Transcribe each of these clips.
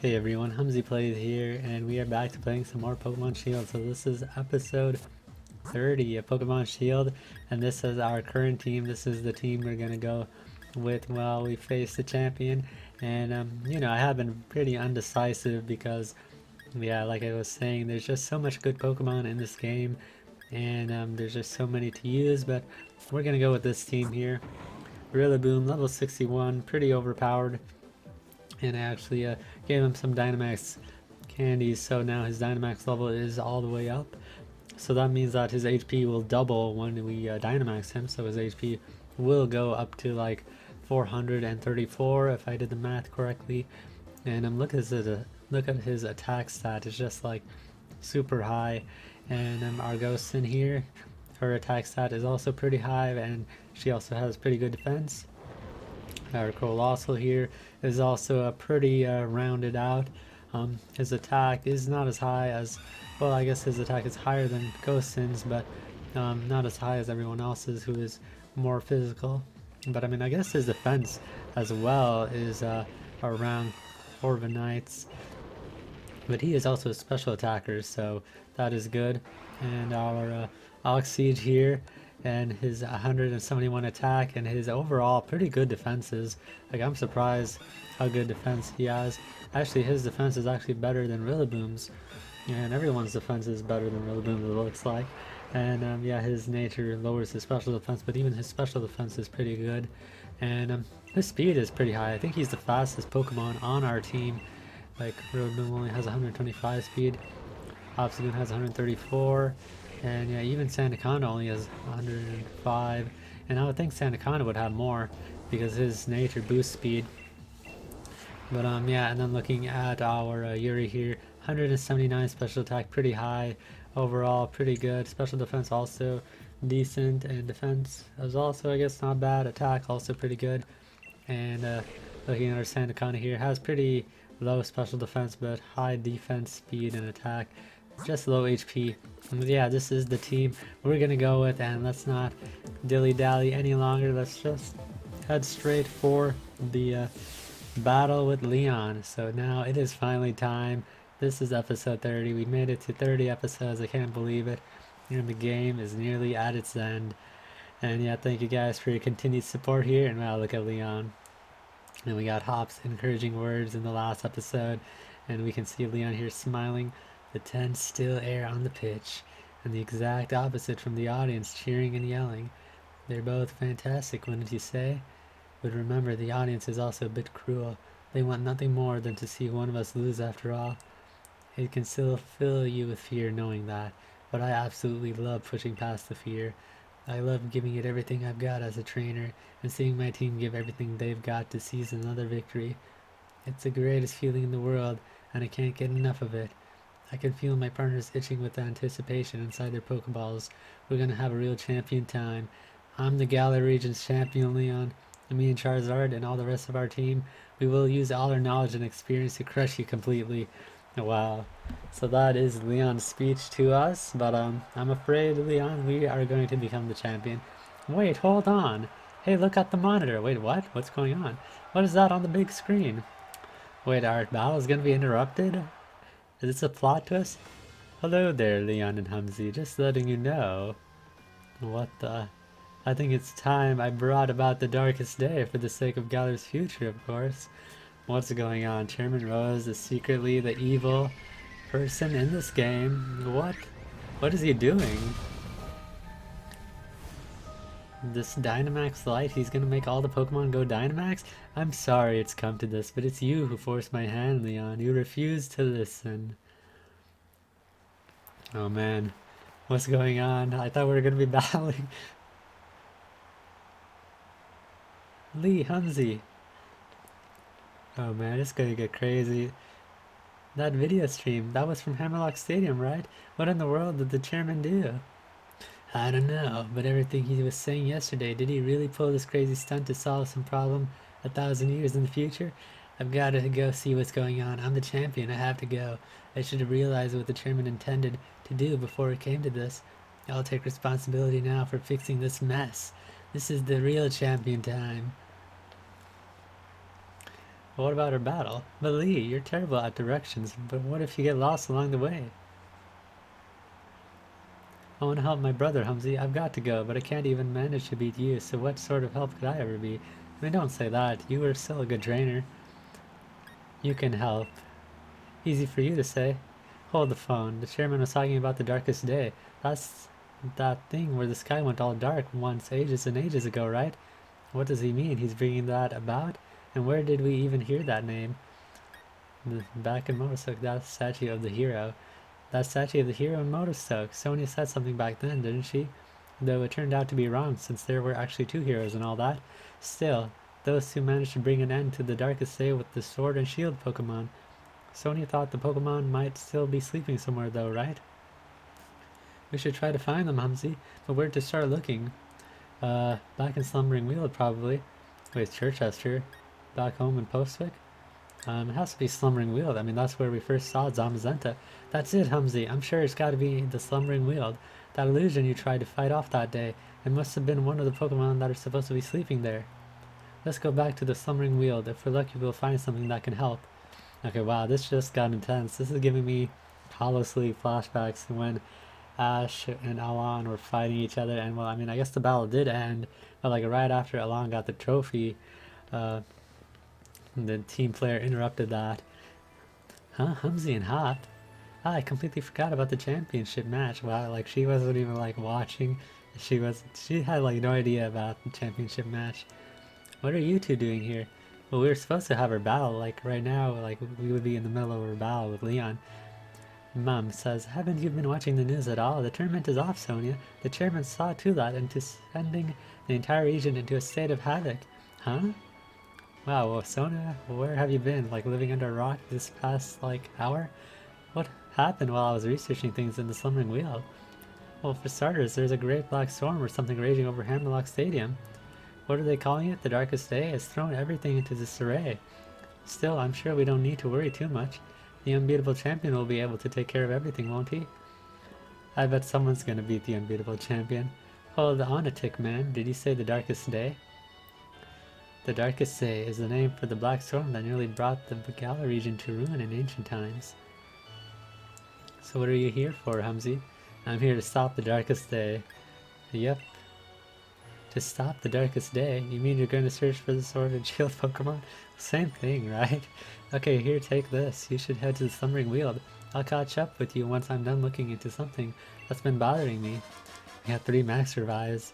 Hey everyone, Humzy Plays here, and we are back to playing some more Pokemon Shield. So this is episode 30 of Pokemon Shield, and this is our current team. This is the team we're gonna go with while we face the champion. And I have been pretty undecisive because, yeah, like I was saying, there's just so much good Pokemon in this game, and there's just so many to use. But we're gonna go with this team here. Rillaboom, level 61, pretty overpowered, and I actually gave him some Dynamax candies, so now his Dynamax level is all the way up. So that means that his HP will double when we Dynamax him, so his HP will go up to like 434 if I did the math correctly. And look at his attack stat, it's just like super high. And Argos here, her attack stat is also pretty high, and she also has pretty good defense. Our Colossal here is also a pretty rounded out. His attack is not as high as, well, I guess his attack is higher than Ghostins, but not as high as everyone else's who is more physical. But I mean, I guess his defense as well is around Corviknight's, but he is also a special attacker, so that is good. And our Oxyge here, and his 171 attack, and his overall pretty good defenses. Like, I'm surprised how good defense he has. Actually, his defense is actually better than Rillaboom's, and everyone's defense is better than Rillaboom's, it looks like. And yeah, his nature lowers his special defense, but even his special defense is pretty good. And his speed is pretty high. I think he's the fastest Pokemon on our team. Like, Rillaboom only has 125 speed, Obstagoon has 134, and yeah, even Sandaconda only has 105. And I would think Sandaconda would have more because his nature boosts speed. But yeah, and then looking at our Yuri here, 179 special attack, pretty high. Overall, pretty good. Special defense also decent, and defense is also, I guess, not bad. Attack also pretty good. And looking at our Sandaconda here, has pretty low special defense but high defense, speed, and attack. Just low HP. And yeah, this is the team we're gonna go with, and let's not dilly-dally any longer. Let's just head straight for the battle with Leon. So now it is finally time. This is episode 30. We made it to 30 episodes. I can't believe it. And the game is nearly at its end. And yeah, thank you guys for your continued support here. And wow, look at Leon. And we got Hop's encouraging words in the last episode. And we can see Leon here smiling. The tense, still air on the pitch. And the exact opposite from the audience cheering and yelling. They're both fantastic, wouldn't you say? But remember, the audience is also a bit cruel. They want nothing more than to see one of us lose after all. It can still fill you with fear knowing that, but I absolutely love pushing past the fear. I love giving it everything I've got as a trainer, and seeing my team give everything they've got to seize another victory. It's the greatest feeling in the world, and I can't get enough of it. I can feel my partners itching with anticipation inside their Pokeballs. We're gonna have a real champion time. I'm the Galar Region's champion, Leon. And me and Charizard and all the rest of our team, we will use all our knowledge and experience to crush you completely. Wow. So that is Leon's speech to us, but I'm afraid, Leon, we are going to become the champion. Wait, hold on. Hey, look at the monitor. Wait, what? What's going on? What is that on the big screen? Wait, our battle is going to be interrupted? Is this a plot twist? Hello there, Leon and Humzy. Just letting you know. What the? I think it's time I brought about the darkest day for the sake of Galar's future, of course. What's going on? Chairman Rose is secretly the evil person in this game. What? What is he doing? This Dynamax Light, he's gonna make all the Pokemon go Dynamax? I'm sorry it's come to this, but it's you who forced my hand, Leon. You refuse to listen. Oh man, what's going on? I thought we were gonna be battling. Lee, Humzy. Oh man, it's gonna get crazy. That video stream, that was from Hammerlock Stadium, right? What in the world did the chairman do? I don't know, but everything he was saying yesterday, did he really pull this crazy stunt to solve some problem 1,000 years in the future? I've got to go see what's going on. I'm the champion, I have to go. I should have realized what the chairman intended to do before it came to this. I'll take responsibility now for fixing this mess. This is the real champion time. But what about our battle? But Lee, you're terrible at directions, but what if you get lost along the way? I want to help my brother, Humsy. I've got to go, but I can't even manage to beat you, so what sort of help could I ever be? I mean, don't say that. You were still a good trainer. You can help. Easy for you to say. Hold the phone. The chairman was talking about the darkest day. That's that thing where the sky went all dark once ages and ages ago, right? What does he mean? He's bringing that about? And where did we even hear that name? Back in Motostoke, that statue of the hero. That statue of the hero in Motostoke. Sonia said something back then, didn't she? Though it turned out to be wrong, since there were actually two heroes and all that. Still, those two managed to bring an end to the darkest day with the sword and shield Pokemon. Sonia thought the Pokemon might still be sleeping somewhere though, right? We should try to find them, Humsy, but where to start looking? Back in Slumbering Weald, probably. Wait, Chichester? Back home in Postwick? It has to be Slumbering Weald. I mean, that's where we first saw Zamazenta. That's it, Humsy. I'm sure it's got to be the Slumbering Weald. That illusion you tried to fight off that day. It must have been one of the Pokemon that are supposed to be sleeping there. Let's go back to the Slumbering Weald. If we're lucky, we'll find something that can help. Okay, wow, this just got intense. This is giving me Hollow Sleep flashbacks when Ash and Alon were fighting each other. And, well, I mean, I guess the battle did end. But, like, right after Alon got the trophy, the team player interrupted that. Huh? Humsy and Hop? Ah, I completely forgot about the championship match. Wow, like, she wasn't even, like, watching. She had, like, no idea about the championship match. What are you two doing here? Well, we were supposed to have our battle, like, right now, like, we would be in the middle of our battle with Leon. Mom says, haven't you been watching the news at all? The tournament is off, Sonia. The chairman saw to that into sending the entire region into a state of havoc. Huh? Wow, well, Sonia, where have you been? Like, living under a rock this past, like, hour? What happened while I was researching things in the Slumbering Weald? Well, for starters, there's a great black storm or something raging over Hammerlock Stadium. What are they calling it? The darkest day? It's thrown everything into disarray. Still, I'm sure we don't need to worry too much. The unbeatable champion will be able to take care of everything, won't he? I bet someone's gonna beat the unbeatable champion. Oh, the Onotic man. Did you say the darkest day? The darkest day is the name for the black storm that nearly brought the Bagala region to ruin in ancient times. So what are you here for, Humsy? I'm here to stop the darkest day. Yep. To stop the darkest day? You mean you're going to search for the sword and shield Pokemon? Same thing, right? Okay, here, take this. You should head to the Slumbering Weald. I'll catch up with you once I'm done looking into something that's been bothering me. We have 3 max revives.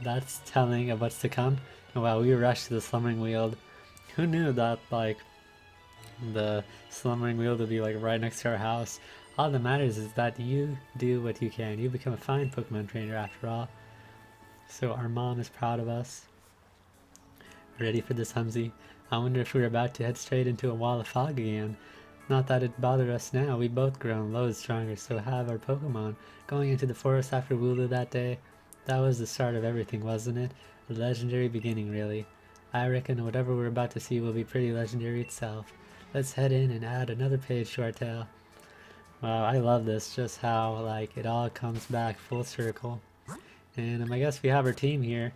That's telling of what's to come. And wow, we rushed to the Slumbering Weald. Who knew that, like, the Slumbering Weald would be, like, right next to our house? All that matters is that you do what you can. You become a fine Pokemon trainer after all. So our mom is proud of us. Ready for this, Humsy? I wonder if we're about to head straight into a wall of fog again. Not that it bothered us now. We both grown loads stronger, so have our Pokemon. Going into the forest after Wooloo that day, that was the start of everything, wasn't it? A legendary beginning, really. I reckon whatever we're about to see will be pretty legendary itself. Let's head in and add another page to our tale. Wow, I love this, just how, like, it all comes back full circle. And I guess we have our team here.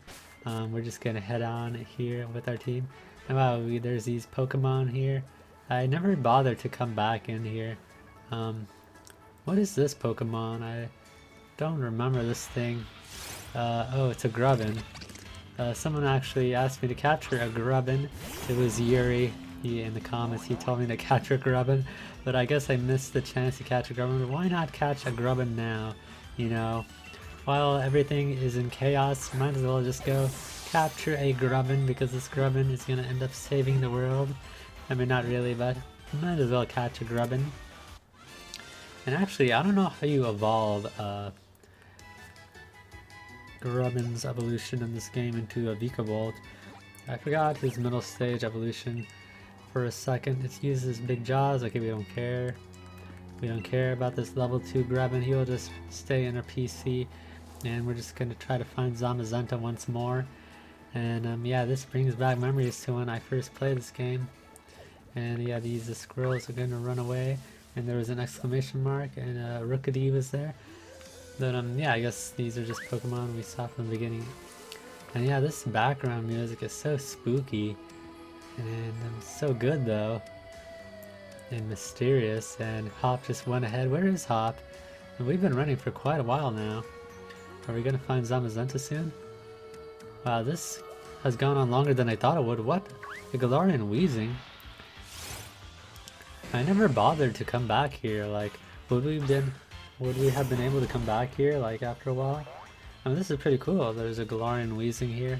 We're just gonna head on here with our team. And wow, there's these Pokemon here. I never bothered to come back in here. What is this Pokemon? I don't remember this thing. Oh, it's a Grubbin. Someone actually asked me to capture a Grubbin. It was Yuri. In the comments, he told me to catch a Grubbin, but I guess I missed the chance to catch a Grubbin. Why not catch a Grubbin now? You know, while everything is in chaos, might as well just go capture a Grubbin, because this Grubbin is gonna end up saving the world. I mean, not really, but might as well catch a Grubbin. And actually, I don't know how you evolve Grubbin's evolution in this game into a Vikavolt. I forgot his middle stage evolution for a second. It uses big jaws. Okay, we don't care. We don't care about this level 2 Grubbin. He will just stay in our PC. And we're just going to try to find Zamazenta once more. And yeah, this brings back memories to when I first played this game. And yeah, these squirrels are going to run away. And there was an exclamation mark, and Rookidee was there. But yeah, I guess these are just Pokemon we saw from the beginning. And yeah, this background music is so spooky. And I'm so good though. And mysterious. And Hop just went ahead. Where is Hop? And we've been running for quite a while now. Are we gonna find Zamazenta soon? Wow, this has gone on longer than I thought it would. What? The Galarian wheezing? I never bothered to come back here. Like, would we have been able to come back here like after a while? I mean, this is pretty cool. There's a Galarian wheezing here,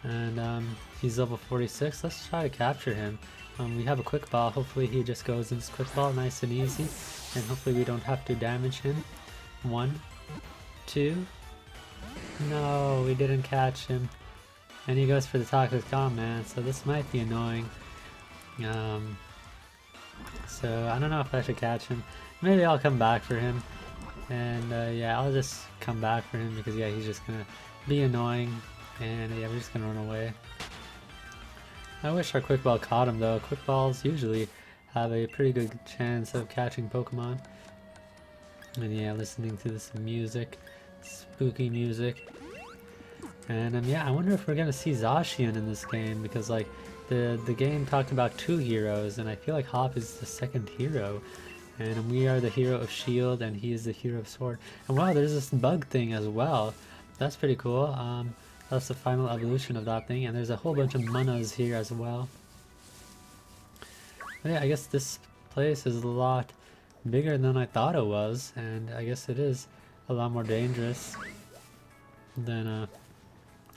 and he's level 46. Let's try to capture him. We have a quick ball. Hopefully he just goes in this quick ball nice and easy, and hopefully we don't have to damage him. 1, 2. No, we didn't catch him. And he goes for the Toxic Calm, man, so this might be annoying. So I don't know if I should catch him. Maybe I'll come back for him. And yeah, I'll just come back for him because yeah, he's just gonna be annoying. And yeah, we're just gonna run away. I wish our Quick Ball caught him though. Quick Balls usually have a pretty good chance of catching Pokemon. And yeah, listening to this music, spooky music. And yeah, I wonder if we're gonna see Zacian in this game because like the game talked about 2 heroes, and I feel like Hop is the 2nd hero, and we are the hero of Shield, and he is the hero of Sword. And wow, there's this bug thing as well. That's pretty cool. That's the final evolution of that thing, and there's a whole bunch of Munas here as well. But yeah, I guess this place is a lot bigger than I thought it was, and I guess it is a lot more dangerous than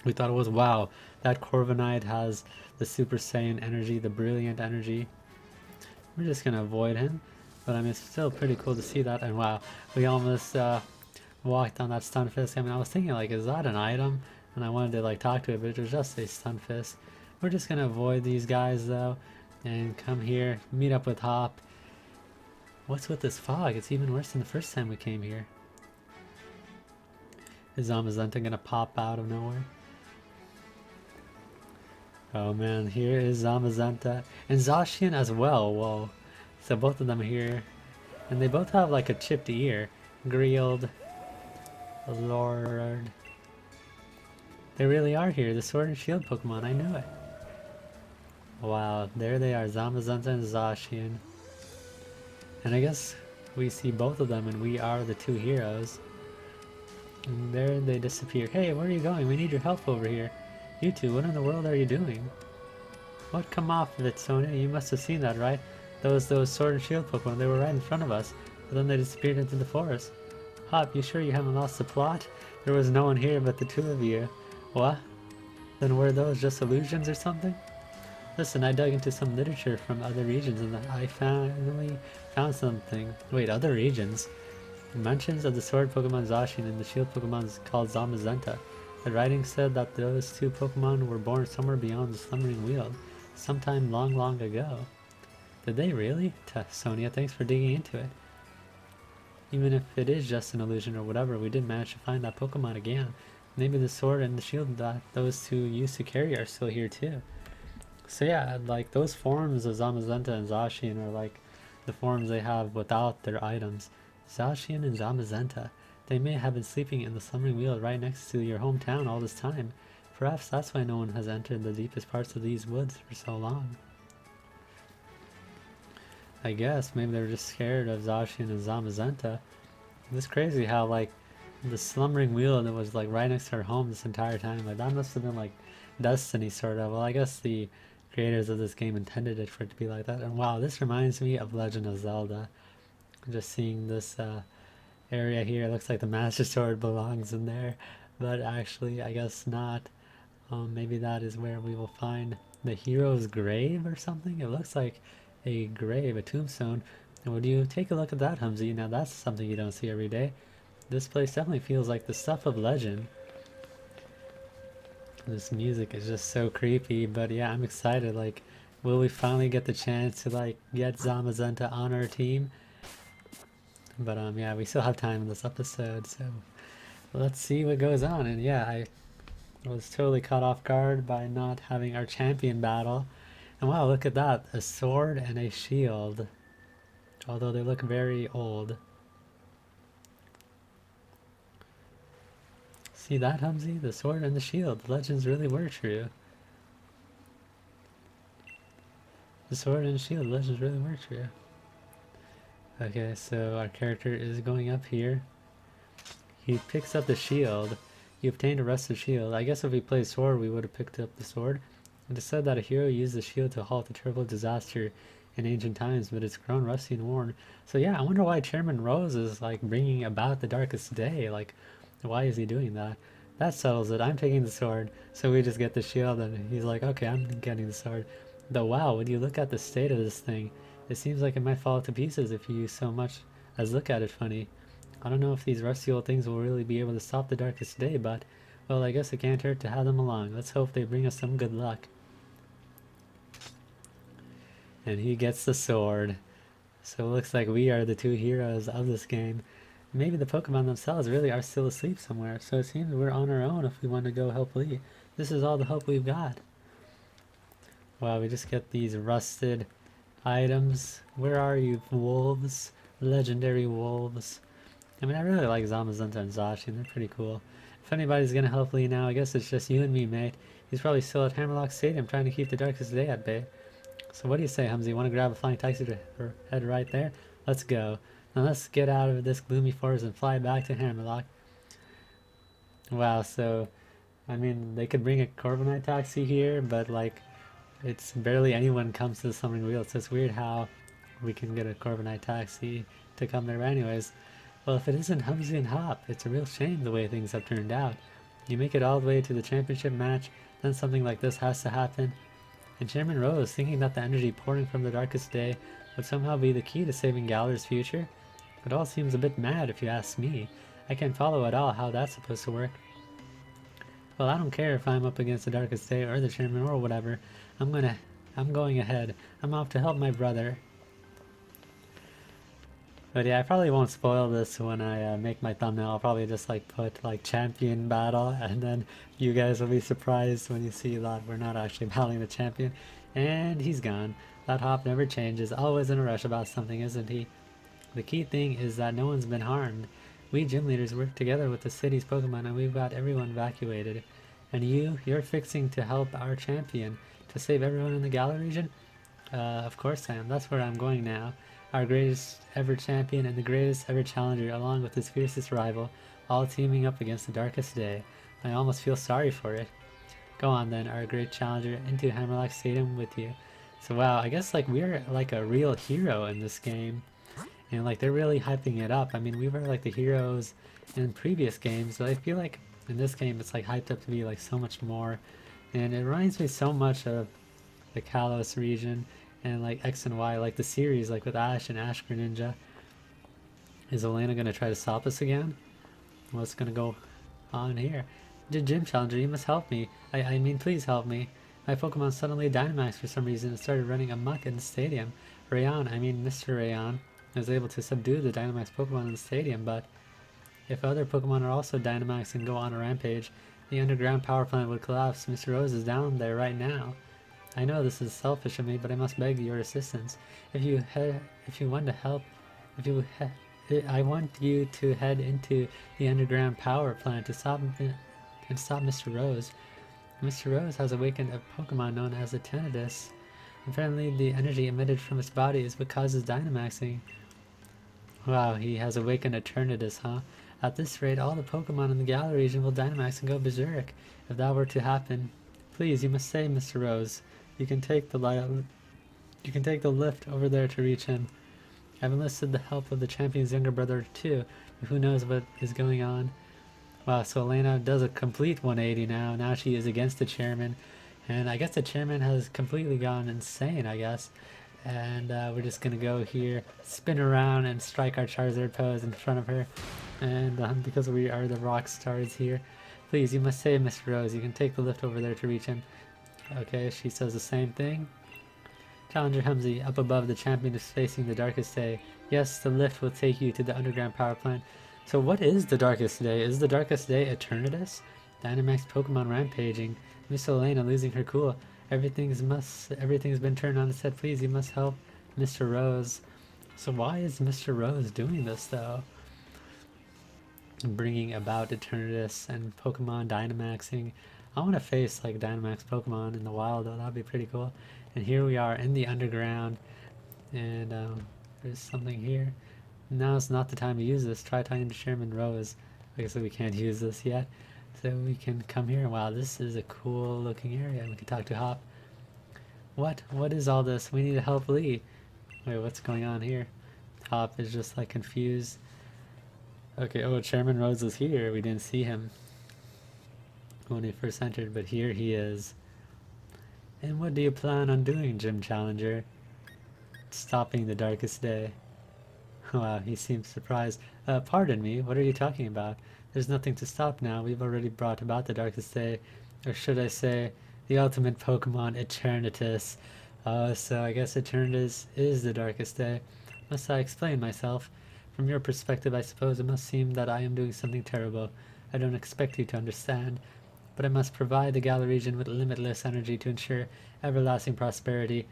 we thought it was. Wow, that Corviknight has the Super Saiyan energy, the brilliant energy. We're just gonna avoid him, but I mean, it's still pretty cool to see that. And wow, we almost walked on that Stunfisk. I mean, I was thinking like, is that an item? And I wanted to like talk to it, but it was just a Stunfisk. We're just gonna avoid these guys though, and come here, meet up with Hop. What's with this fog? It's even worse than the first time we came here. Is Zamazenta gonna pop out of nowhere? Oh man, here is Zamazenta and Zacian as well. Whoa. So both of them here. And they both have like a chipped ear. Grilled. Lord. They really are here. The Sword and Shield Pokemon. I knew it. Wow, there they are. Zamazenta and Zacian. And I guess we see both of them and we are the 2 heroes. And there they disappear. Hey, where are you going? We need your help over here. You two, what in the world are you doing? What? Come off of it, Sonia. You must have seen that, right? Those Sword and Shield Pokemon, they were right in front of us. But then they disappeared into the forest. Hop, you sure you haven't lost the plot? There was no one here but the 2 of you. What? Then were those just illusions or something? Listen, I dug into some literature from other regions and I finally found something. Wait, other regions? Mentions of the Sword Pokemon Zacian and the Shield Pokemon called Zamazenta. The writing said that those 2 Pokemon were born somewhere beyond the Slumbering Weald, sometime long, long ago. Did they really? Sonia, thanks for digging into it. Even if it is just an illusion or whatever, we did manage to find that Pokemon again. Maybe the sword and the shield that those 2 used to carry are still here too. So yeah, like those forms of Zamazenta and Zacian are like the forms they have without their items. Zacian and Zamazenta. They may have been sleeping in the Slumbering Weald right next to your hometown all this time. Perhaps that's why no one has entered the deepest parts of these woods for so long. I guess maybe they're just scared of Zacian and Zamazenta. It's crazy how like the Slumbering Weald was like right next to our home this entire time. Like that must have been like destiny sort of. Well, I guess the creators of this game intended it for it to be like that. And wow, this reminds me of Legend of Zelda. Just seeing this area here, it looks like the Master Sword belongs in there, but actually I guess not. Maybe that is where we will find the hero's grave or something. It looks like a grave, a tombstone. And would you take a look at that, Humsy? Now that's something you don't see every day. This place definitely feels like the stuff of legend. This music is just so creepy, but yeah, I'm excited. Like, will we finally get the chance to like get Zamazenta on our team? But yeah, we still have time in this episode, so let's see what goes on. And yeah, I was totally caught off guard by not having our champion battle. And wow, look at that, a sword and a shield. Although they look very old. See that, Humsy? The sword and the shield. The legends really were true. The sword and shield legends really work for you. Okay, so our character is going up here. He picks up the shield. You obtained a rusted shield. I guess if we played sword, we would have picked up the sword. It is said that a hero used the shield to halt a terrible disaster in ancient times, but it's grown rusty and worn. So yeah, I wonder why Chairman Rose is like bringing about the darkest day. Like, why is he doing that? That settles it. I'm taking the sword, so we just get the shield, and he's like, okay, I'm getting the sword. Though wow, when you look at the state of this thing, it seems like it might fall to pieces if you so much as look at it funny. I don't know if these rusty old things will really be able to stop the darkest day, but, well, I guess it can't hurt to have them along. Let's hope they bring us some good luck. And he gets the sword. So it looks like we are the two heroes of this game. Maybe the Pokemon themselves really are still asleep somewhere, so it seems we're on our own if we want to go help Lee. This is all the help we've got. Wow, we just get these rusted items. Where are you, wolves? Legendary wolves. I mean, I really like Zamazenta and Zacian. They're pretty cool. If anybody's gonna help Lee now, I guess it's just you and me, mate. He's probably still at Hammerlock Stadium trying to keep the darkest day at bay. So what do you say, Humsy? Want to grab a flying taxi to head right there? Let's go. Now let's get out of this gloomy forest and fly back to Hammerlock. Wow, so, I mean, they could bring a Corviknight taxi here, but, like, it's barely anyone comes to the Summoning Wheel, so it's weird how we can get a Corviknight taxi to come there anyways. Well, if it isn't Humsy and Hop, it's a real shame the way things have turned out. You make it all the way to the championship match, then something like this has to happen. And Chairman Rose, thinking that the energy pouring from the darkest day would somehow be the key to saving Galar's future? It all seems a bit mad if you ask me. I can't follow at all how that's supposed to work. Well, I don't care if I'm up against the darkest day or the chairman or whatever. I'm going ahead. I'm off to help my brother. But yeah, I probably won't spoil this when I make my thumbnail. I'll probably just like put like champion battle, and then you guys will be surprised when you see that we're not actually battling the champion. And he's gone. That Hop never changes, always in a rush about something, isn't he? The key thing is that no one's been harmed. We gym leaders work together with the city's Pokemon, and we've got everyone evacuated. And you're fixing to help our champion to save everyone in the Galar region? Of course I am. That's where I'm going now. Our greatest ever champion and the greatest ever challenger, along with his fiercest rival, all teaming up against the darkest day. I almost feel sorry for it. Go on then, our great challenger, into Hammerlock Stadium with you. So wow, I guess like we're like a real hero in this game. And like they're really hyping it up. I mean, we were like the heroes in previous games, but I feel like in this game it's like hyped up to be like so much more. And it reminds me so much of the Kalos region and like X and Y, like the series, like with Ash and Ash Greninja. Is Elena gonna try to stop us again? What's gonna go on here? Gym Challenger, you must help me. I mean, please help me. My Pokemon suddenly Dynamaxed for some reason and started running amok in the stadium. Mr. Rayon, is able to subdue the Dynamax Pokemon in the stadium, but if other Pokemon are also Dynamax and go on a rampage, the underground power plant would collapse. Mr. Rose is down there right now. I know this is selfish of me, but I must beg your assistance. If you want to help, I want you to head into the underground power plant to stop Mr. Rose. Mr. Rose has awakened a Pokemon known as a Eternatus. Apparently, the energy emitted from its body is what causes Dynamaxing. Wow, he has awakened Eternatus, huh? At this rate, all the Pokemon in the Galar region will Dynamax and go berserk. If that were to happen, please, you must save Mr. Rose. You can take the lift over there to reach him. I've enlisted the help of the champion's younger brother too. Who knows what is going on? Wow, so Elena does a complete 180 now. Now she is against the chairman. And I guess the chairman has completely gone insane, I guess. And we're just going to go here, spin around, and strike our Charizard pose in front of her. And because we are the rock stars here, please, you must save Mr. Rose. You can take the lift over there to reach him. Okay, she says the same thing. Challenger Humsy, up above, the champion is facing the darkest day. Yes, the lift will take you to the underground power plant. So what is the darkest day? Is the darkest day Eternatus? Dynamax Pokemon rampaging. Miss Elena losing her cool. Everything's been turned on its head. Please, you must help Mr. Rose. So why is Mr. Rose doing this though? Bringing about Eternatus and Pokemon Dynamaxing I want to face like Dynamax Pokemon in the wild though, that'd be pretty cool. And here we are in the underground, and there's something here. Now's not the time to use this. Try talking to Chairman Rose. I guess we can't use this yet. So we can come here. Wow, this is a cool looking area. We can talk to Hop. What? What is all this? We need to help Lee. Wait, what's going on here? Hop is just like confused. Okay, oh, Chairman Rose is here. We didn't see him when he first entered, but here he is. And what do you plan on doing, Gym Challenger? Stopping the darkest day. Wow, he seems surprised. Pardon me, what are you talking about? There's nothing to stop now. We've already brought about the darkest day. Or should I say, the ultimate Pokemon, Eternatus. So I guess Eternatus is the darkest day. Must I explain myself? From your perspective, I suppose it must seem that I am doing something terrible. I don't expect you to understand. But I must provide the Galar region with limitless energy to ensure everlasting prosperity.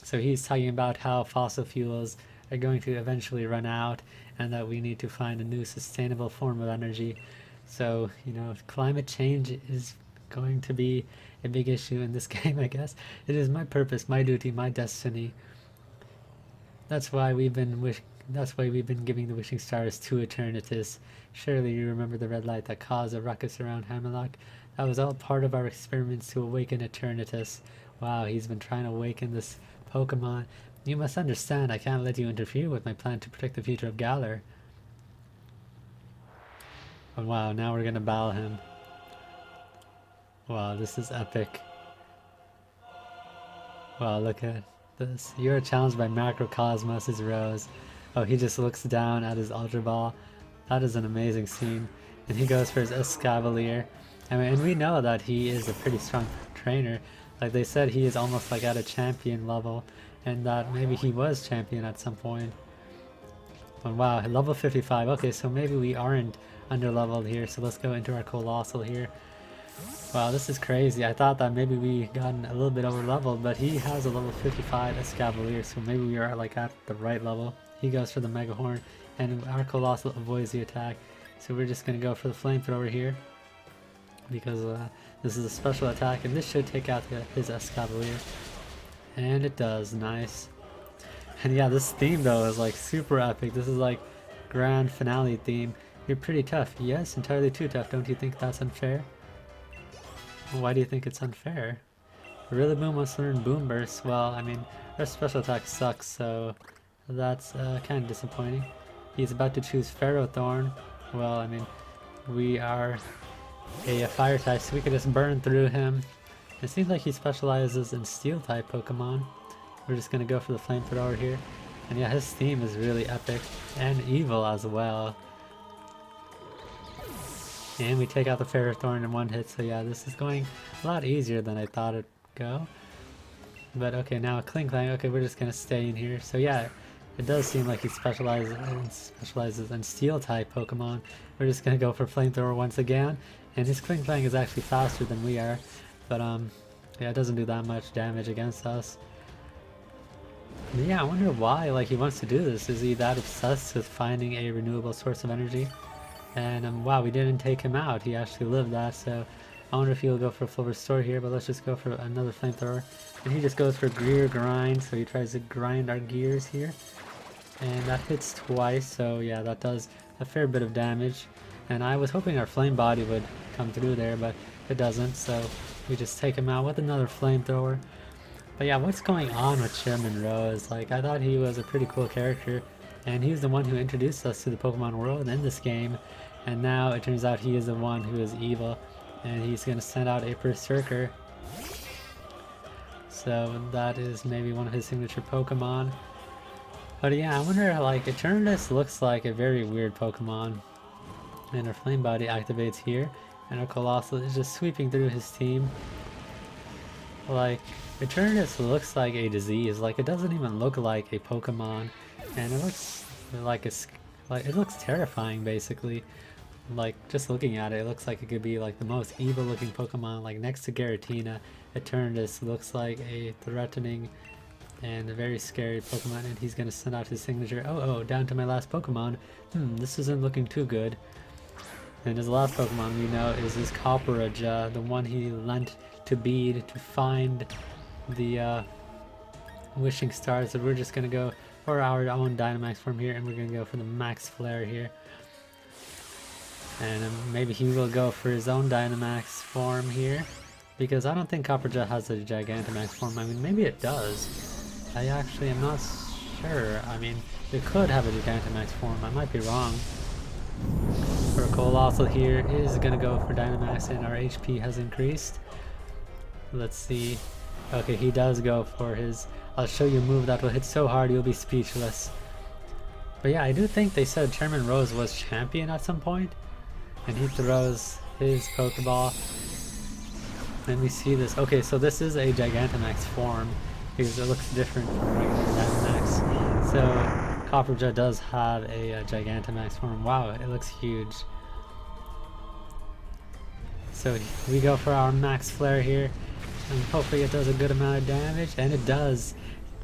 So he's talking about how fossil fuels are going to eventually run out and that we need to find a new sustainable form of energy. So, you know, climate change is going to be a big issue in this game, I guess. It is my purpose, my duty, my destiny. That's why we've been giving the wishing stars to Eternatus. Surely you remember the red light that caused a ruckus around Hammerlock? That was all part of our experiments to awaken Eternatus. Wow, he's been trying to awaken this Pokemon. You must understand, I can't let you interfere with my plan to protect the future of Galar. Oh wow, now we're gonna battle him. Wow, this is epic. Wow, look at this. You are challenged by Macrocosmos' Rose. Oh, he just looks down at his Ultra Ball. That is an amazing scene. And he goes for his Escavalier. I mean, and we know that he is a pretty strong trainer. Like they said, he is almost like at a champion level. And that maybe he was champion at some point. Oh, wow, level 55. Okay, so maybe we aren't under-leveled here. So let's go into our Colossal here. Wow, this is crazy. I thought that maybe we gotten a little bit over-leveled, but he has a level 55 Escavalier, so maybe we are like at the right level. He goes for the Mega Horn, and our Colossal avoids the attack. So we're just going to go for the Flamethrower here, because this is a special attack, and this should take out his Escavalier. And it does, nice. And yeah, this theme though is like super epic. This is like grand finale theme. You're pretty tough. Yes, entirely too tough. Don't you think that's unfair? Well, why do you think it's unfair? Rillaboom wants to learn Boom Burst. Well, I mean, our special attack sucks, so that's kind of disappointing. He's about to choose Ferrothorn. Well, I mean, we are a fire type, so we could just burn through him. It seems like he specializes in steel type Pokemon. We're just gonna go for the Flamethrower here. And yeah, his theme is really epic and evil as well. And we take out the Ferrothorn in one hit, so yeah, this is going a lot easier than I thought it'd go. But okay, now a Klinklang. Okay, we're just gonna stay in here. So yeah, it does seem like he specializes in steel type Pokemon. We're just gonna go for Flamethrower once again. And his Klinklang is actually faster than we are. But yeah, it doesn't do that much damage against us. But yeah, I wonder why like he wants to do this. Is he that obsessed with finding a renewable source of energy? And wow, we didn't take him out. He actually lived that, so I wonder if he'll go for a full restore here, but let's just go for another Flamethrower. And he just goes for Gear Grind, so he tries to grind our gears here. And that hits twice, so yeah, that does a fair bit of damage. And I was hoping our Flame Body would come through there, but it doesn't, so we just take him out with another Flamethrower. But yeah, what's going on with Chairman Rose? Like, I thought he was a pretty cool character, and he's the one who introduced us to the Pokemon world in this game. And now it turns out he is the one who is evil, and he's going to send out a Berserker. So that is maybe one of his signature Pokemon. But yeah, I wonder, like, Eternatus looks like a very weird Pokemon. And our Flame Body activates here, and our Colossal is just sweeping through his team. Like, Eternatus looks like a disease. Like, it doesn't even look like a Pokemon, and it looks like it looks terrifying, basically. Like, just looking at it, it looks like it could be like the most evil looking Pokemon. Like, next to Giratina, Eternatus looks like a threatening and a very scary Pokemon, and he's gonna send out his signature. Oh, down to my last Pokemon. This isn't looking too good. And his last Pokemon we know is this Copperajah, the one he lent to Bede to find the Wishing Stars. So we're just gonna go for our own Dynamax form here, and we're gonna go for the Max Flare here. And maybe he will go for his own Dynamax form here, because I don't think Copperajah has a Gigantamax form. I mean, maybe it does. I actually am not sure. I mean, it could have a Gigantamax form. I might be wrong. For Coalossal here is gonna go for Dynamax, and our HP has increased. Let's see. Okay, he does go for his... I'll show you a move that will hit so hard you'll be speechless. But yeah, I do think they said Chairman Rose was champion at some point. And he throws his Pokeball. And we see this. Okay, so this is a Gigantamax form, because it looks different from regular Dynamax. So Copperajah does have a Gigantamax form. Wow, it looks huge. So we go for our Max Flare here, and hopefully it does a good amount of damage, and it does.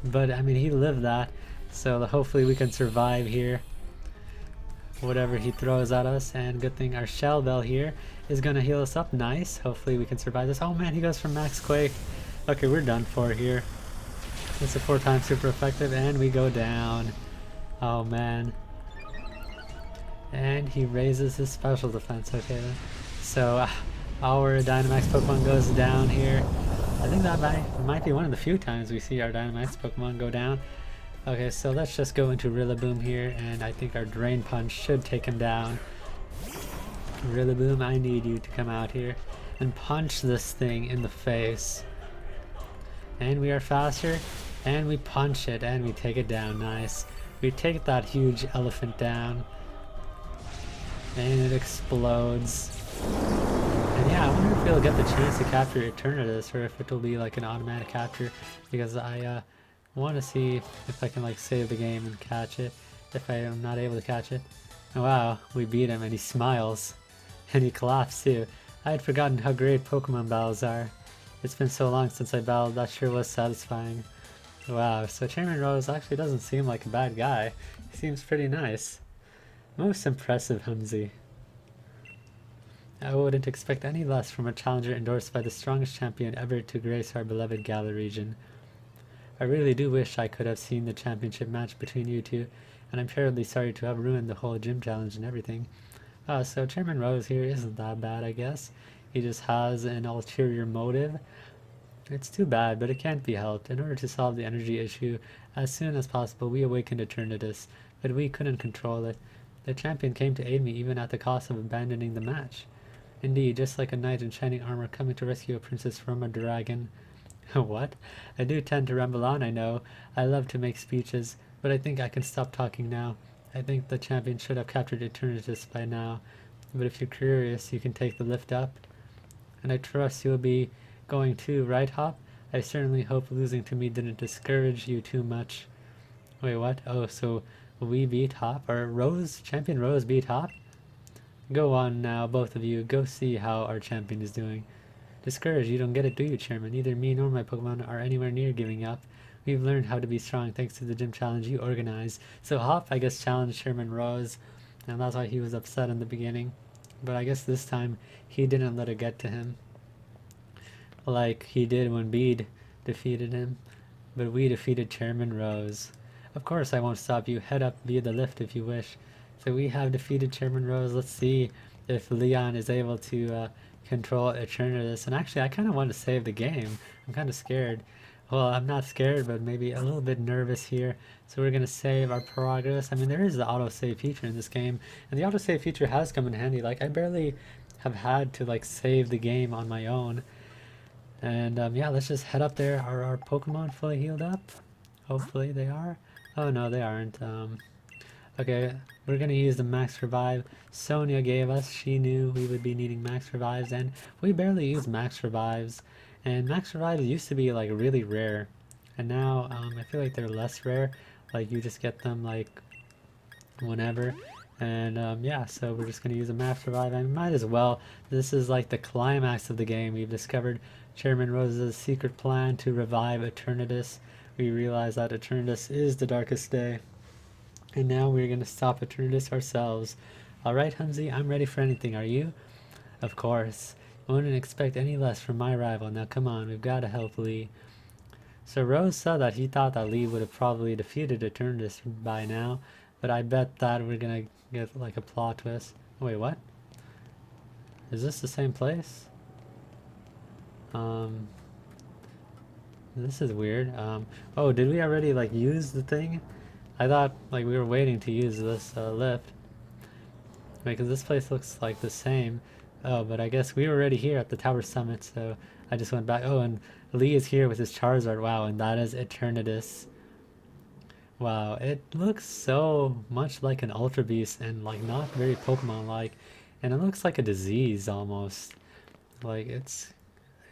But I mean, he lived that, so hopefully we can survive here, whatever he throws at us. And good thing our Shell Bell here is gonna heal us up. Nice. Hopefully we can survive this. Oh man, he goes for Max Quake. Okay, we're done for here. It's a 4-time super effective, and we go down. Oh man. And he raises his special defense. Okay then. So our Dynamax Pokemon goes down here. I think that might be one of the few times we see our Dynamax Pokemon go down. Okay, so let's just go into Rillaboom here, and I think our Drain Punch should take him down. Rillaboom, I need you to come out here and punch this thing in the face. And we are faster, and we punch it, and we take it down. Nice. We take that huge elephant down, and it explodes. And yeah, I wonder if we'll get the chance to capture Eternatus, or if it will be like an automatic capture, because I want to see if I can like save the game and catch it, if I am not able to catch it. Oh, wow, we beat him, and he smiles. And he claps too. I had forgotten how great Pokemon battles are. It's been so long since I battled, that sure was satisfying. Wow, so Chairman Rose actually doesn't seem like a bad guy. He seems pretty nice. Most impressive, Humsey. I wouldn't expect any less from a challenger endorsed by the strongest champion ever to grace our beloved Galar region. I really do wish I could have seen the championship match between you two, and I'm terribly sorry to have ruined the whole gym challenge and everything. So Chairman Rose here isn't that bad, I guess. He just has an ulterior motive. It's too bad, but it can't be helped. In order to solve the energy issue as soon as possible, we awakened Eternatus, but we couldn't control it. The champion came to aid me even at the cost of abandoning the match. Indeed, just like a knight in shining armor coming to rescue a princess from a dragon. What? I do tend to ramble on, I know. I love to make speeches, but I think I can stop talking now. I think the champion should have captured Eternatus by now, but if you're curious, you can take the lift up. And I trust you'll be going too, right, Hop? I certainly hope losing to me didn't discourage you too much. Wait, what? Oh, so we beat Hop? Or Rose? Champion Rose beat Hop? Go on now, both of you. Go see how our champion is doing. Discouraged? You don't get it, do you, Chairman? Neither me nor my Pokemon are anywhere near giving up. We've learned how to be strong thanks to the gym challenge you organized. So Hop, I guess, challenged Chairman Rose, and that's why he was upset in the beginning. But I guess this time he didn't let it get to him, like he did when Bede defeated him. But we defeated Chairman Rose. Of course I won't stop you. Head up via the lift if you wish. So we have defeated Chairman Rose. Let's see if Leon is able to control Eternatus. And actually, I kind of want to save the game. I'm kind of scared. Well, I'm not scared, but maybe a little bit nervous here. So we're going to save our progress. I mean, there is the autosave feature in this game. And the autosave feature has come in handy. Like, I barely have had to, like, save the game on my own. And, yeah, let's just head up there. Are our Pokemon fully healed up? Hopefully they are. Oh, no, they aren't. Okay, we're gonna use the Max Revive Sonia gave us. She knew we would be needing Max Revives, and we barely use Max Revives. And Max Revives used to be like really rare, and now I feel like they're less rare. Like you just get them like whenever. And yeah, so we're just gonna use a Max Revive. I might as well. This is like the climax of the game. We've discovered Chairman Rose's secret plan to revive Eternatus. We realize that Eternatus is the darkest day. And now we're going to stop Eternatus ourselves. Alright, Humsy, I'm ready for anything, are you? Of course. I wouldn't expect any less from my rival. Now come on, we've got to help Lee. So Rose said that he thought that Lee would have probably defeated Eternus by now, but I bet that we're gonna get like a plot twist. Wait, what? Is this the same place? This is weird. Oh, did we already like use the thing? I thought like we were waiting to use this lift. Because this place looks like the same. Oh, but I guess we were already here at the tower summit, so I just went back. Oh, and Lee is here with his Charizard. Wow, and that is Eternatus. Wow, it looks so much like an Ultra Beast and like not very Pokemon-like. And it looks like a disease almost. Like it's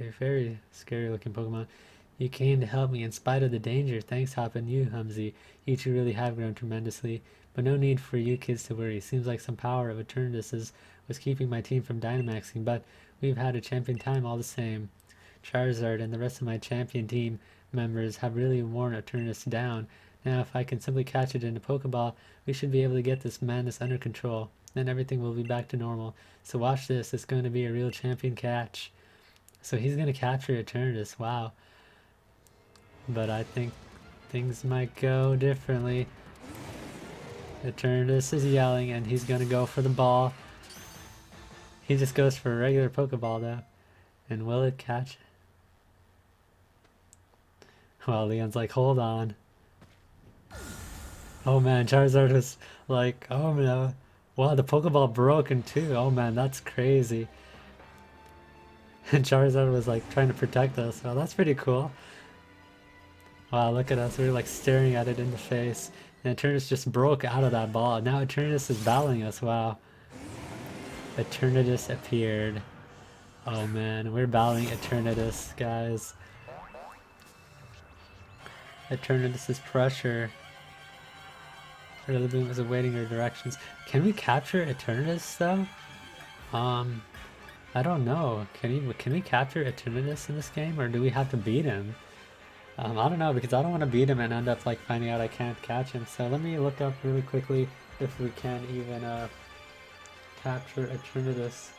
a very scary looking Pokemon. You came to help me in spite of the danger. Thanks, Hop, and you, Humsy. You two really have grown tremendously. But no need for you kids to worry. Seems like some power of Eternatus was keeping my team from Dynamaxing, but we've had a champion time all the same. Charizard and the rest of my champion team members have really worn Eternatus down. Now if I can simply catch it in a Pokeball, we should be able to get this madness under control. Then everything will be back to normal. So watch this, it's going to be a real champion catch. So he's going to capture Eternatus, wow. But I think things might go differently. Eternatus is yelling and he's going to go for the ball. He just goes for a regular Pokeball though. And will it catch? Well, Leon's like, hold on. Oh man, Charizard was like, oh no. Wow, the Pokeball broken too. Oh man, that's crazy. And Charizard was like trying to protect us. Well, that's pretty cool. Wow, look at us. We were like staring at it in the face. And Eternatus just broke out of that ball. Now Eternatus is battling us. Wow. Eternatus appeared. Oh man, we're battling Eternatus, guys. Eternatus' pressure. Rillaboom is awaiting our directions. Can we capture Eternatus though? I don't know. Can we capture Eternatus in this game, or do we have to beat him? I don't know, because I don't want to beat him and end up like finding out I can't catch him. So let me look up really quickly if we can even capture Eternatus.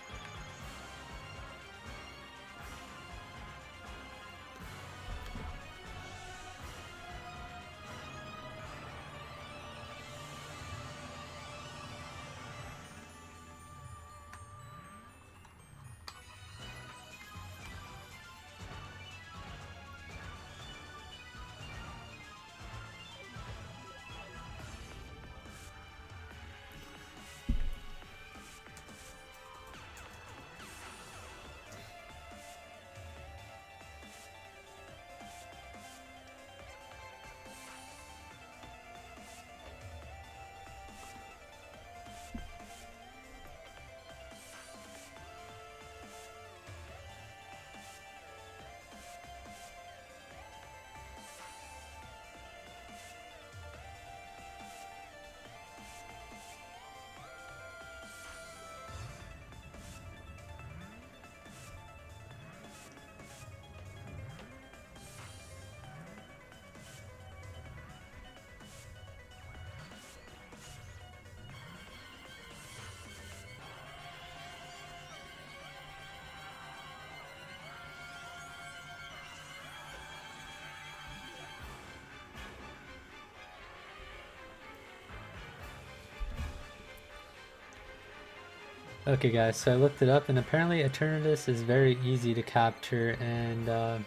Okay guys, so I looked it up and apparently Eternatus is very easy to capture, and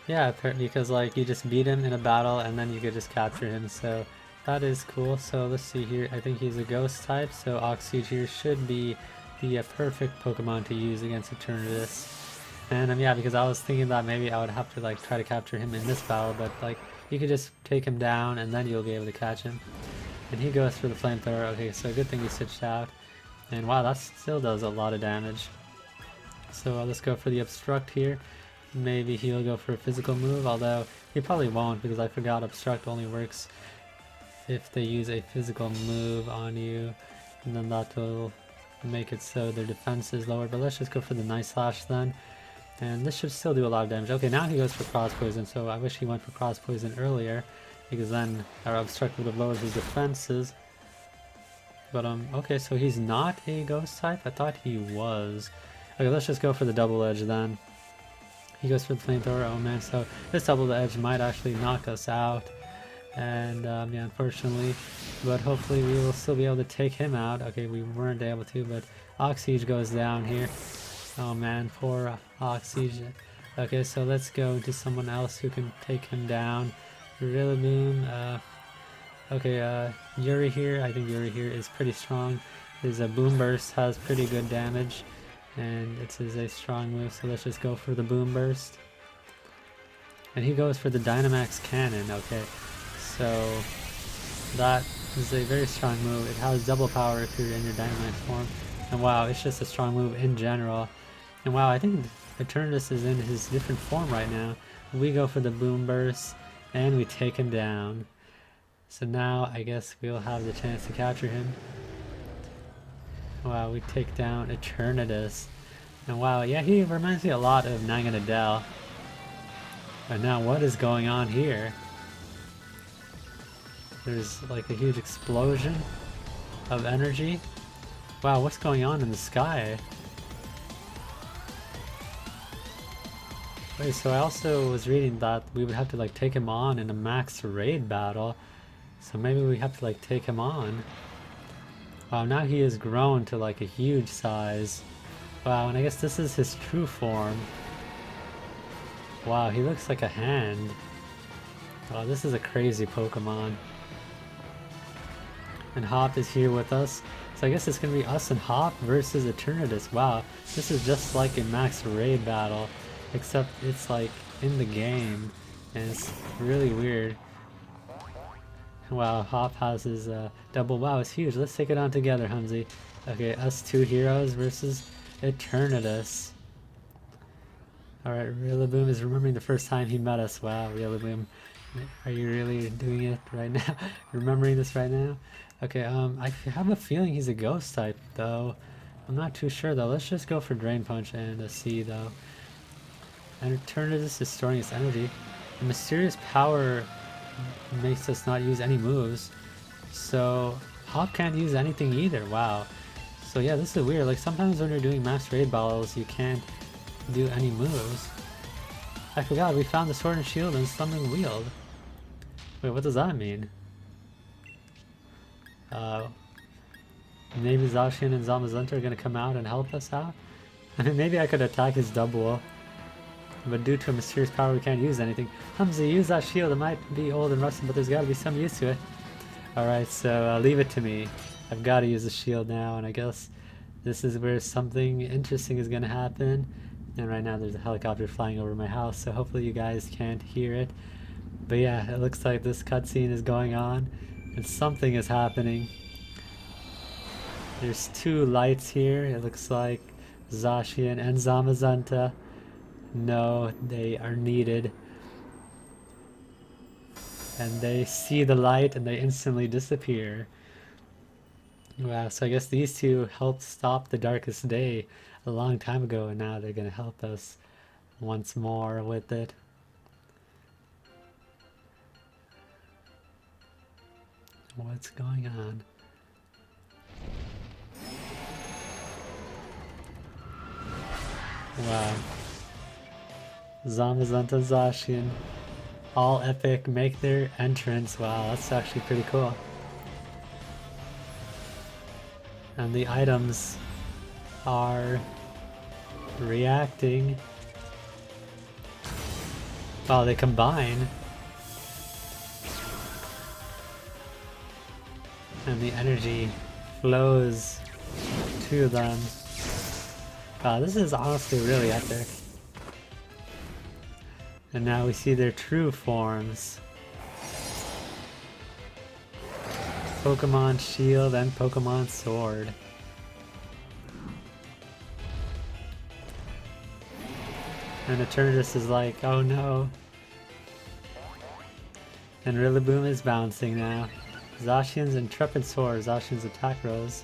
yeah, because like you just beat him in a battle and then you could just capture him, so that is cool. So let's see here, I think he's a ghost type, so Oxyge here should be the perfect Pokemon to use against Eternatus. And yeah, because I was thinking that maybe I would have to like try to capture him in this battle, but like you could just take him down and then you'll be able to catch him. And he goes for the flamethrower. Okay, so good thing he switched out. And wow, that still does a lot of damage. So let's go for the Obstruct here. Maybe he'll go for a physical move, although he probably won't, because I forgot Obstruct only works if they use a physical move on you. And then that will make it so their defense is lower. But let's just go for the Night Slash then. And this should still do a lot of damage. Okay, now he goes for Cross Poison, so I wish he went for Cross Poison earlier, because then our Obstruct would have lowered his defenses. but okay, so he's not a ghost type? I thought he was. Okay, let's just go for the double edge then. He goes for the flamethrower. Oh man, so this double edge might actually knock us out. And yeah, unfortunately, but hopefully we will still be able to take him out. Okay, we weren't able to, but Oxyge goes down here. Oh man, poor Oxyge. Okay, so let's go to someone else who can take him down. Rillaboom. Okay, Yuri here. I think Yuri here is pretty strong. His Boom Burst has pretty good damage, and it is a strong move. So let's just go for the Boom Burst. And he goes for the Dynamax Cannon. Okay. So that is a very strong move. It has double power if you're in your Dynamax form. And wow, it's just a strong move in general. And wow, I think Eternatus is in his different form right now. We go for the Boom Burst and we take him down. So now I guess we'll have the chance to capture him. Wow, we take down Eternatus. And wow, yeah, he reminds me a lot of Naganadel. And now what is going on here? There's like a huge explosion of energy. Wow, what's going on in the sky? Wait, so I also was reading that we would have to like take him on in a max raid battle. So maybe we have to like take him on. Wow, now he has grown to like a huge size. Wow, and I guess this is his true form. Wow, he looks like a hand. Wow, this is a crazy Pokemon. And Hop is here with us. So I guess it's gonna be us and Hop versus Eternatus. Wow, this is just like a max raid battle, except it's like in the game, and it's really weird. Wow, Hop has his double. Wow, it's huge. Let's take it on together, Humsy. Okay, us two heroes versus Eternatus. Alright, Rillaboom is remembering the first time he met us. Wow, Rillaboom. Are you really doing it right now? Remembering this right now? Okay, I have a feeling he's a ghost type, though. I'm not too sure, though. Let's just go for Drain Punch and see, though. And Eternatus is storing its energy. The mysterious power makes us not use any moves. So, Hop can't use anything either. Wow. So yeah, this is weird. Like, sometimes when you're doing max raid battles, you can't do any moves. I forgot, we found the Sword and Shield and Summoning Wield. Wait, what does that mean? Maybe Zacian and Zamazenta are gonna come out and help us out? I mean, maybe I could attack his double, but due to a mysterious power we can't use anything. Humsy, use that shield. It might be old and rusted, but there's gotta be some use to it. Alright, so leave it to me. I've gotta use the shield now, and I guess this is where something interesting is gonna happen. And right now there's a helicopter flying over my house, so hopefully you guys can't hear it. But yeah, it looks like this cutscene is going on, and something is happening. There's two lights here. It looks like Zacian and Zamazenta. No, they are needed. And they see the light and they instantly disappear. Wow, so I guess these two helped stop the darkest day a long time ago, and now they're gonna help us once more with it. What's going on? Wow. Zamazenta, Zacian, all epic, make their entrance. Wow, that's actually pretty cool. And the items are reacting. Wow, they combine. And the energy flows to them. Wow, this is honestly really epic. And now we see their true forms. Pokemon Shield and Pokemon Sword. And Eternatus is like, oh no. And Rillaboom is bouncing now. Zacian's Intrepid Sword, Zacian's Attack Rose.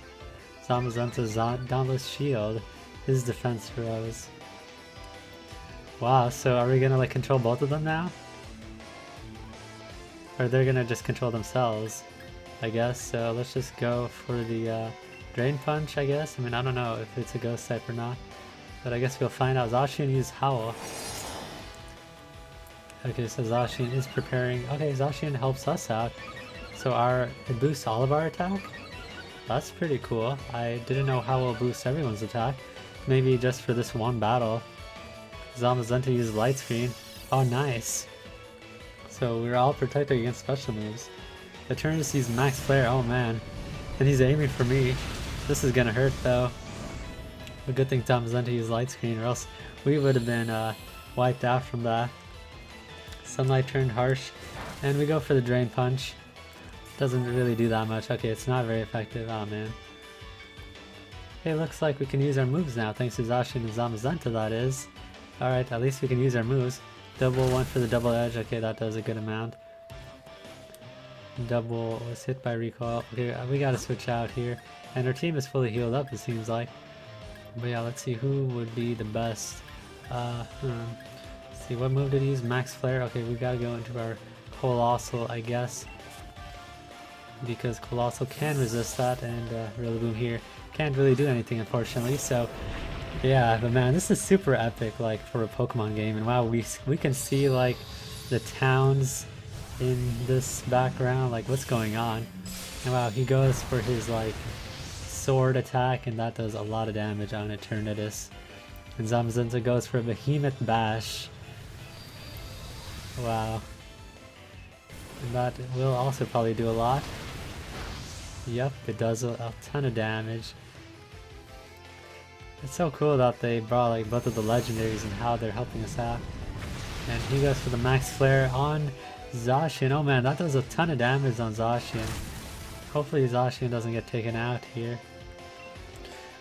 Zamazenta's Dauntless Shield, his Defense Rose. Wow, so are we gonna like control both of them now? Or they're gonna just control themselves? I guess. So let's just go for the Drain Punch, I guess. I mean, I don't know if it's a ghost type or not, but I guess we'll find out. Zacian used Howl. Okay, so Zacian is preparing. Okay, Zacian helps us out. So it boosts all of our attack? That's pretty cool. I didn't know Howl boosts everyone's attack. Maybe just for this one battle. Zamazenta used Light Screen. Oh, nice. So we're all protected against special moves. Eternus used Max Flare. Oh man. And he's aiming for me. This is gonna hurt though. A good thing Zamazenta used Light Screen, or else we would have been wiped out from that. Sunlight turned harsh. And we go for the Drain Punch. Doesn't really do that much. Okay, it's not very effective. Oh man. Hey, looks like we can use our moves now, thanks to Zacian and Zamazenta, that is. Alright, at least we can use our moves. Double one for the double edge. Okay, that does a good amount. Double was hit by recoil. Okay, we gotta switch out here. And our team is fully healed up, it seems like. But yeah, let's see who would be the best. Let's see, what move did he use? Max Flare. Okay, we gotta go into our Colossal, I guess. Because Colossal can resist that, and Rillaboom here can't really do anything, unfortunately. So yeah, but man, this is super epic, like, for a Pokemon game. And wow, we can see like the towns in this background, like what's going on. And wow, he goes for his like sword attack, and that does a lot of damage on Eternatus. And Zamazenta goes for a Behemoth Bash. Wow. And that will also probably do a lot. Yep, it does a ton of damage. It's so cool that they brought like both of the legendaries and how they're helping us out. And he goes for the Max Flare on Zacian. Oh man, that does a ton of damage on Zacian. Hopefully Zacian doesn't get taken out here.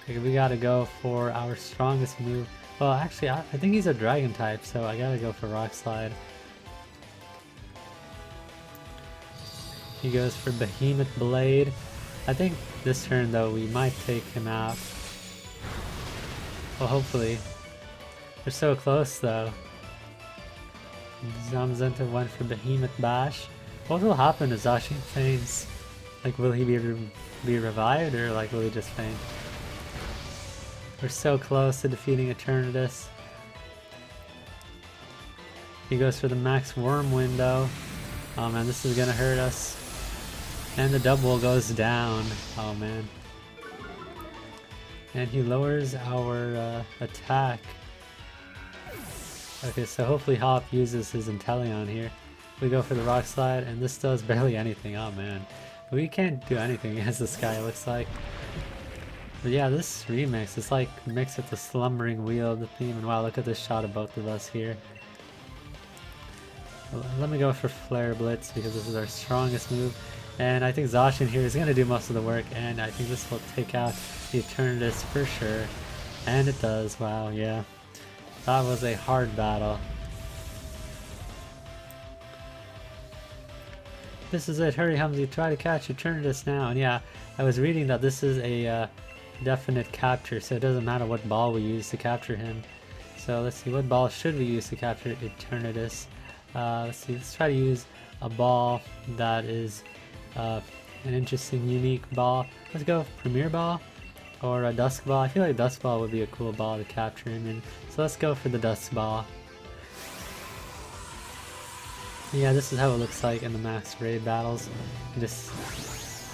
Okay, we gotta go for our strongest move. Well, actually, I think he's a Dragon type, so I gotta go for Rock Slide. He goes for Behemoth Blade. I think this turn though we might take him out. Well, hopefully. We're so close though. Zamazenta went for Behemoth Bash. What will happen if Zacian faints? Like, will he be revived, or like will he just faint? We're so close to defeating Eternatus. He goes for the Max Worm Window. Oh man, this is gonna hurt us. And the double goes down. Oh man. And he lowers our attack. Okay, so hopefully Hop uses his Inteleon here. We go for the Rock Slide, and this does barely anything. Oh man. We can't do anything against this guy, it looks like. But yeah, this remix is like mixed with the Slumbering Wheel, the theme, and wow, look at this shot of both of us here. Let me go for Flare Blitz because this is our strongest move. And I think Zacian here is going to do most of the work, and I think this will take out the Eternatus for sure. And it does. Wow, yeah. That was a hard battle. This is it. Hurry, Humsy. Try to catch Eternatus now. And yeah, I was reading that this is a definite capture, so it doesn't matter what ball we use to capture him. So let's see, what ball should we use to capture Eternatus? Let's see, let's try to use a ball that is an interesting, unique ball. Let's go Premier Ball or a Dusk Ball. I feel like Dusk Ball would be a cool ball to capture him in. So let's go for the Dusk Ball. Yeah, this is how it looks like in the max raid battles. You just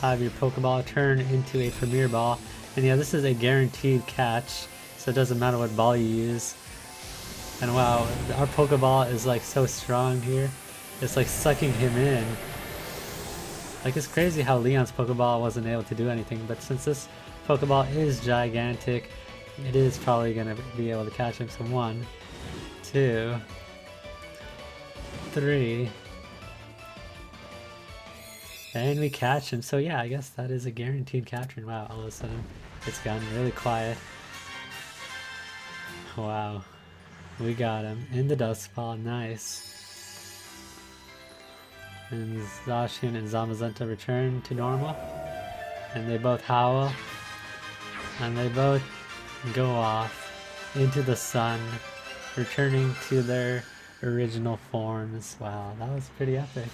have your Pokeball turn into a Premier Ball. And yeah, this is a guaranteed catch, so it doesn't matter what ball you use. And wow, our Pokeball is like so strong here. It's like sucking him in. Like, it's crazy how Leon's Pokeball wasn't able to do anything, but since this Pokeball is gigantic, it is probably going to be able to catch him. So 1, 2, 3, and we catch him. So yeah, I guess that is a guaranteed capture. And wow, all of a sudden it's gotten really quiet. Wow, we got him in the Dusk Ball. Nice. And Zacian and Zamazenta return to normal, and they both howl, and they both go off into the sun, returning to their original forms. Wow, that was pretty epic.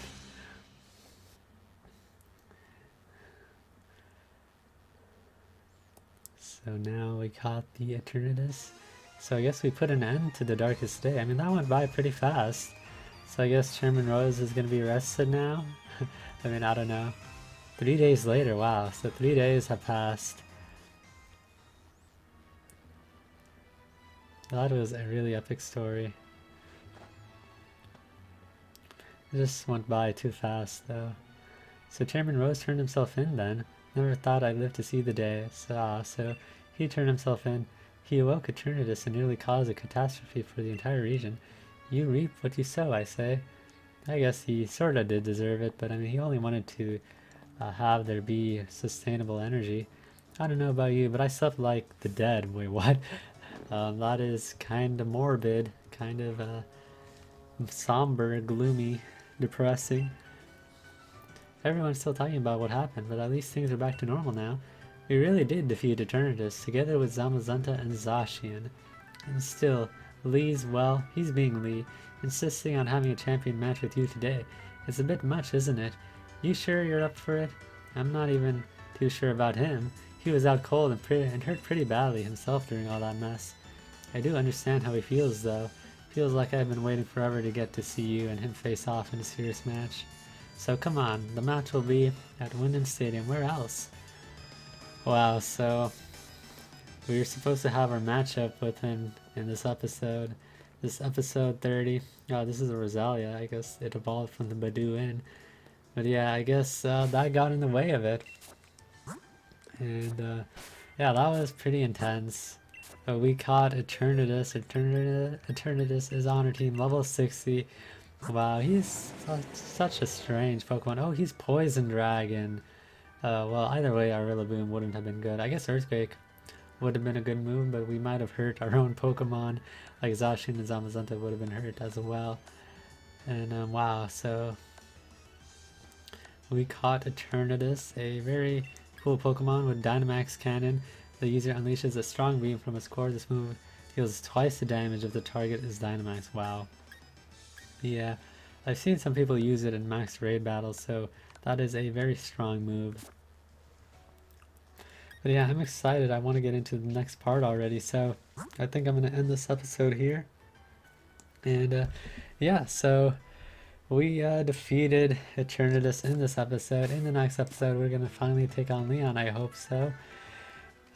So now we caught the Eternatus. So I guess we put an end to the Darkest Day. I mean, that went by pretty fast. So I guess Chairman Rose is going to be arrested now? I mean, I don't know. 3 days later, wow. So 3 days have passed. That was a really epic story. It just went by too fast, though. So Chairman Rose turned himself in then. Never thought I'd live to see the day. So he turned himself in. He awoke Eternatus and nearly caused a catastrophe for the entire region. You reap what you sow, I say. I guess he sorta did deserve it, but I mean, he only wanted to have there be sustainable energy. I don't know about you, but I slept like the dead. Wait, what? That is kind of morbid, kind of somber, gloomy, depressing. Everyone's still talking about what happened, but at least things are back to normal now. We really did defeat Eternatus, together with Zamazenta and Zacian. And still, Lee's, well, he's being Lee, insisting on having a champion match with you today. It's a bit much, isn't it? You sure you're up for it? I'm not even too sure about him. He was out cold and hurt pretty badly himself during all that mess. I do understand how he feels, though. Feels like I've been waiting forever to get to see you and him face off in a serious match. So come on, the match will be at Winden Stadium. Where else? Wow, so we were supposed to have our matchup with him in this episode. This episode 30. Oh, this is a Rosalia. I guess it evolved from the Badoo. But yeah, I guess that got in the way of it. And yeah, that was pretty intense. But we caught Eternatus. Eternatus is on our team, level 60. Wow, he's such a strange Pokemon. Oh, he's Poison Dragon. Well, either way, our Rillaboom wouldn't have been good. I guess Earthquake would have been a good move, but we might have hurt our own Pokemon. Like Zacian and Zamazenta would have been hurt as well. And wow, so we caught Eternatus, a very cool Pokemon with Dynamax Cannon. The user unleashes a strong beam from its core. This move deals twice the damage if the target is Dynamax. Wow. Yeah, I've seen some people use it in max raid battles, so that is a very strong move. But yeah, I'm excited. I want to get into the next part already, so I think I'm going to end this episode here. And yeah, so we defeated Eternatus in this episode. In the next episode, we're going to finally take on Leon. I hope so,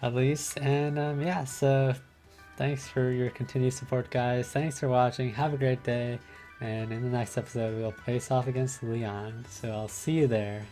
at least. And yeah, so thanks for your continued support, guys. Thanks for watching. Have a great day. And in the next episode, we'll face off against Leon. So I'll see you there.